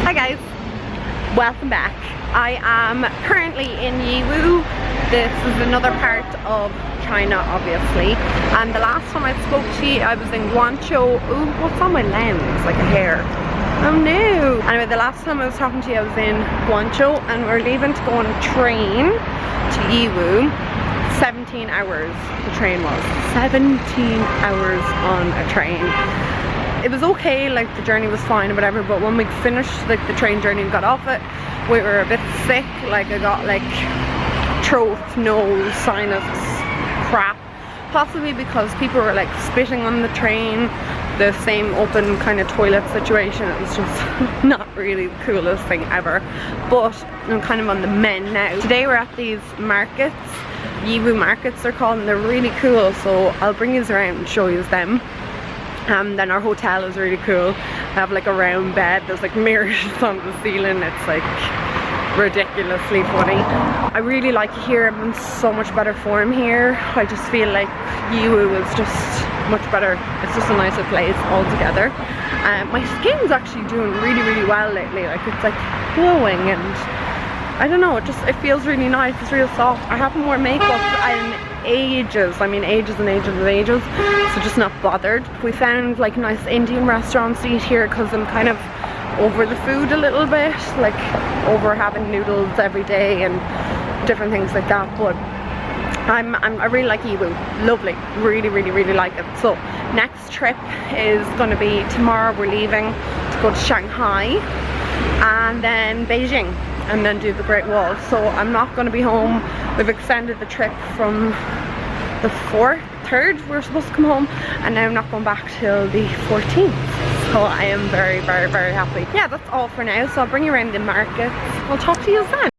Hi guys, welcome back. I am currently in Yiwu. This is another part of China, obviously. And the last time I spoke to you, I was in Guangzhou. Ooh, what's on my lens? Like a hair. Oh no. Anyway, the last time I was talking to you, I was in Guangzhou, and we're leaving to go on a train to Yiwu. 17 hours the train was. 17 hours on a train. It was okay, like the journey was fine or whatever, but when we finished like the train journey and got off it, we were a bit sick. Like I got like throat, nose, sinus crap, possibly because people were like spitting on the train, the same open kind of toilet situation. It was just not really the coolest thing ever, but I'm kind of on the mend now. Today we're at these markets, Yiwu markets they're called, and they're really cool, so I'll bring you around and show you them. Then our hotel is really cool. I have like a round bed, there's like mirrors on the ceiling, it's like ridiculously funny. I really like it here. I'm in so much better form here. I just feel like Yiwu is just much better. It's just a nicer place altogether. My skin's actually doing really well lately. Like it's like glowing, and I don't know, it feels really nice. It's real soft. I haven't worn makeup in ages. I mean ages and ages, so just not bothered. We found like nice Indian restaurants to eat here because I'm kind of over the food a little bit, like over having noodles every day and different things like that. But I really like Yiwu. Lovely, really like it. So next trip is going to be tomorrow. We're leaving to go to Shanghai and then Beijing and then do the Great Wall. So I'm not going to be home. We've extended the trip from the 3rd we're supposed to come home, and now I'm not going back till the 14th. So I am very happy. Yeah, that's all for now. So I'll bring you around the markets. I'll talk to you then.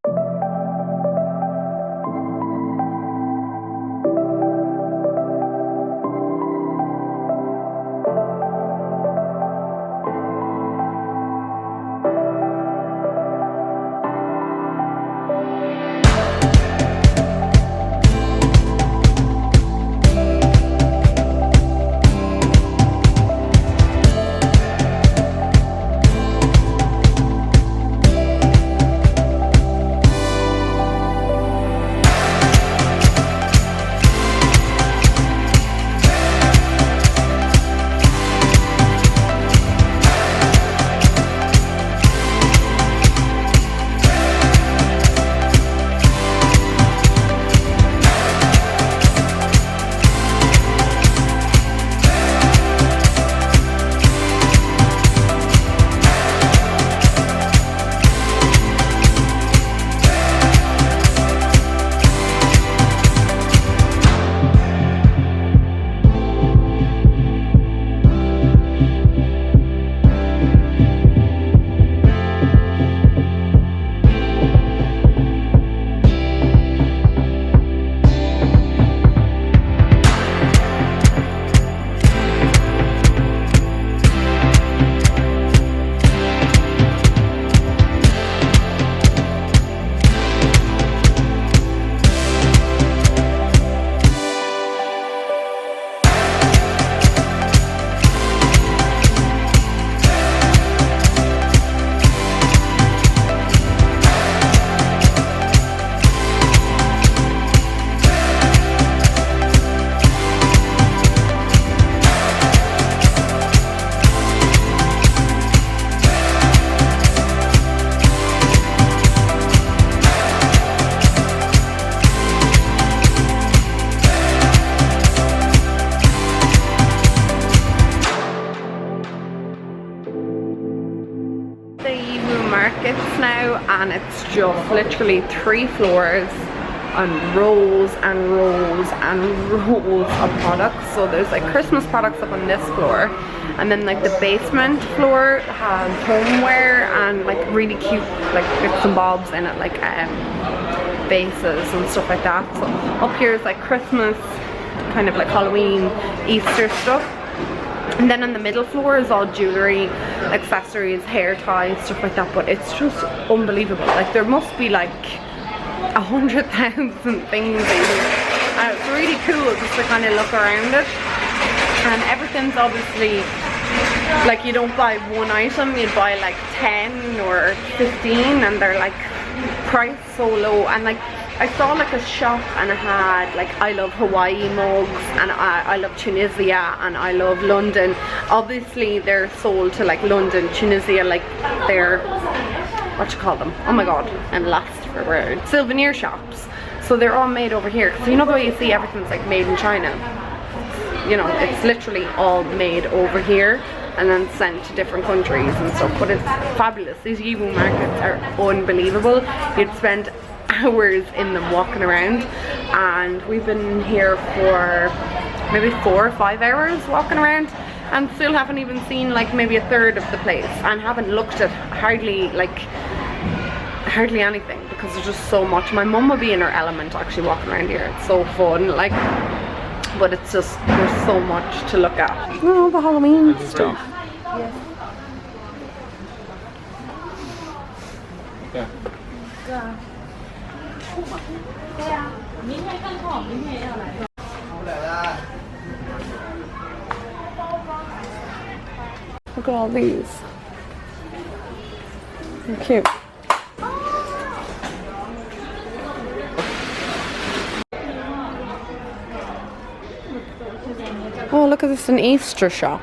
Now, and it's just literally 3 floors and rows of products. So there's like Christmas products up on this floor, and then like the basement floor has homeware and like really cute like bits and bobs in it, like vases and stuff like that. So up here is like Christmas, kind of like Halloween, Easter stuff. And then on the middle floor is all jewellery, accessories, hair ties, stuff like that. But it's just unbelievable. Like there must be like 100,000 things in. It's really cool just to kind of look around it. And everything's obviously like you don't buy one item, you buy like 10 or 15, and they're like priced so low. And like I saw like a shop and it had like I love Hawaii mugs, and I love Tunisia, and I love London. Obviously they're sold to like London, Tunisia, like they're, what you call them, oh my god, I'm lost for words, souvenir shops. So they're all made over here. So you know the way you see everything's like made in China, you know, it's literally all made over here and then sent to different countries and stuff. But it's fabulous. These Yiwu markets are unbelievable. You'd spend hours in them walking around, and we've been here for maybe 4 or 5 hours walking around and still haven't even seen like maybe a third of the place, and haven't looked at hardly anything because there's just so much. My mum would be in her element actually walking around here. It's so fun, like, but it's just, there's so much to look at. Oh, the Halloween stuff. Yeah. Look at all these. They're cute. Oh, look at this, an Easter shop.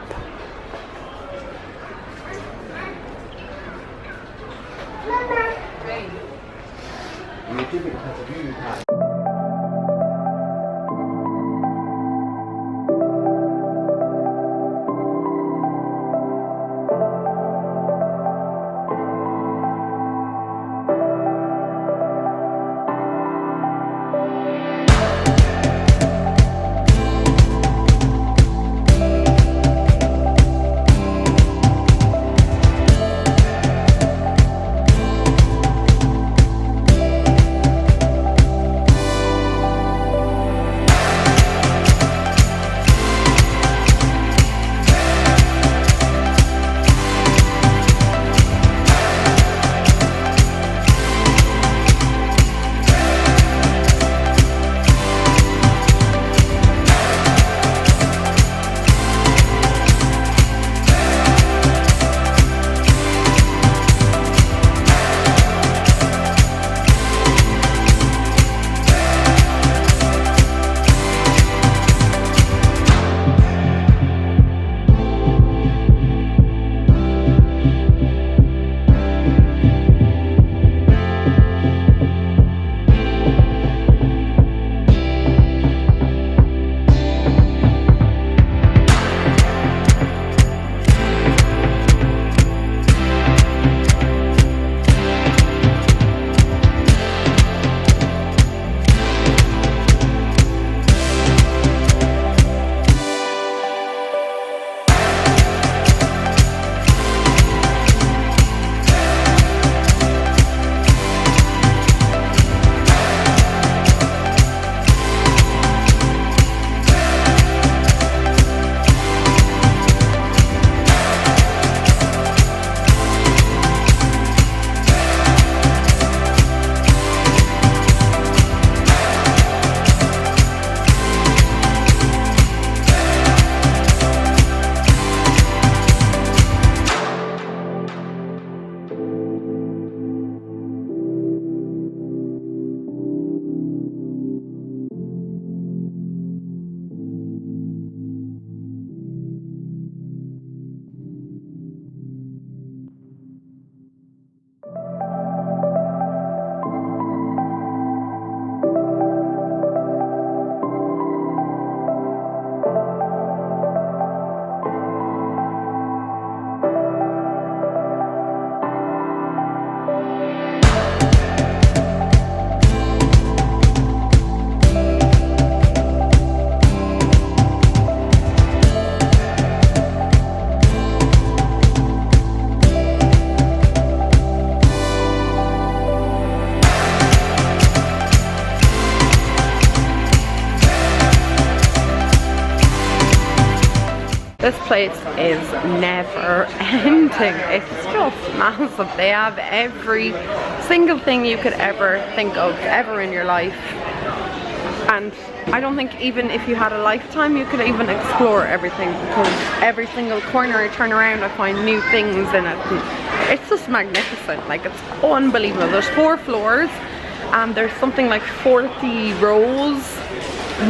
This place is never ending. It's just massive. They have every single thing you could ever think of ever in your life. And I don't think even if you had a lifetime you could even explore everything, because every single corner I turn around I find new things in it. And it's just magnificent, like it's unbelievable. There's 4 floors and there's something like 40 rows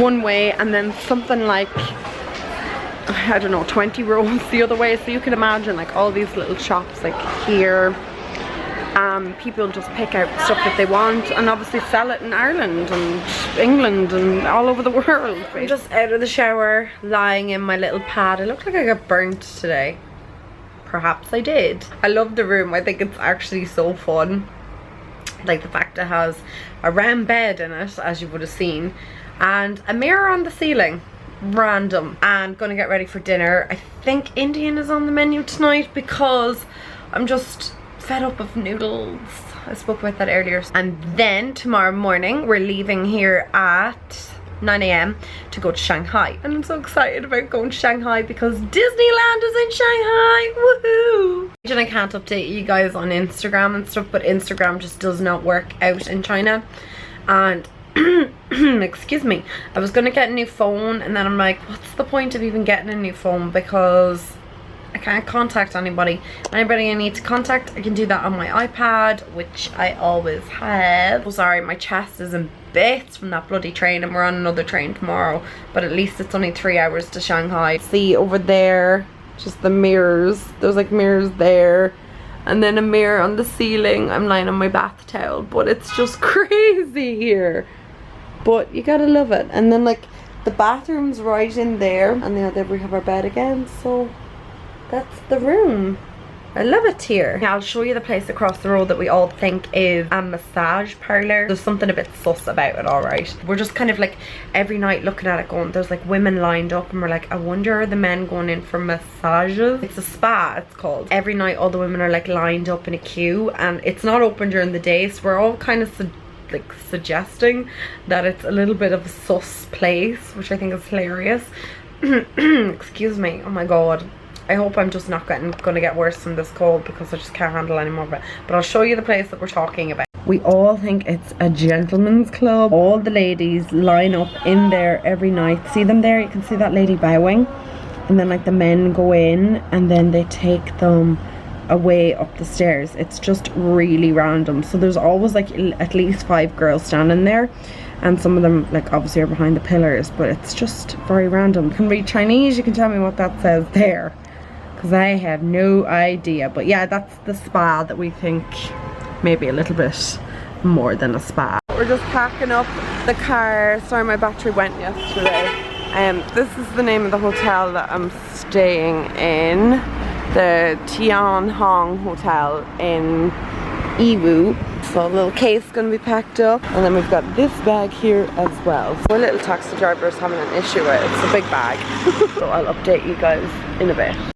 one way, and then something like, I don't know, 20 rows the other way. So you can imagine like all these little shops like here. People just pick out stuff that they want and obviously sell it in Ireland and England and all over the world. I'm just out of the shower, lying in my little pad. I look like I got burnt today. Perhaps I did. I love the room. I think it's actually so fun. Like the fact it has a round bed in it, as you would have seen, and a mirror on the ceiling. Random. And gonna get ready for dinner. I think Indian is on the menu tonight because I'm just fed up of noodles. I spoke about that earlier. And then tomorrow morning we're leaving here at 9 AM to go to Shanghai, and I'm so excited about going to Shanghai because Disneyland is in Shanghai. Woohoo! And I can't update you guys on Instagram and stuff, but Instagram just does not work out in China. And excuse me, I was gonna get a new phone, and then I'm like, what's the point of even getting a new phone, because I can't contact anybody. Anybody I need to contact, I can do that on my iPad, which I always have. Oh, sorry, my chest is in bits from that bloody train, and we're on another train tomorrow, but at least it's only 3 hours to Shanghai. See over there, just the mirrors. There's like mirrors there, and then a mirror on the ceiling. I'm lying on my bath towel, but it's just crazy here. But you gotta love it. And then like the bathroom's right in there, and then there we have our bed again, so that's the room. I love it here. I'll show you the place across the road that we all think is a massage parlor. There's something a bit sus about it, alright. We're just kind of like every night looking at it going, there's like women lined up, and we're like, I wonder are the men going in for massages? It's a spa, it's called. Every night all the women are like lined up in a queue, and it's not open during the day, so we're all kind of suggesting that it's a little bit of a sus place, which I think is hilarious. Excuse me, oh my god. I hope I'm just not gonna get worse from this cold, because I just can't handle any more of it. But I'll show you the place that we're talking about. We all think it's a gentleman's club. All the ladies line up in there every night. See them there? You can see that lady bowing. And then like the men go in, and then they take them away up the stairs. It's just really random. So there's always like at least 5 girls standing there, and some of them like obviously are behind the pillars, but it's just very random. You can read Chinese, you can tell me what that says there, because I have no idea. But yeah, that's the spa that we think maybe a little bit more than a spa. We're just packing up the car. Sorry, my battery went yesterday. This is the name of the hotel that I'm staying in, the Tian Hong Hotel in Yiwu. So a little case gonna be packed up, and then we've got this bag here as well. So our little taxi driver is having an issue with it. It's a big bag. So I'll update you guys in a bit.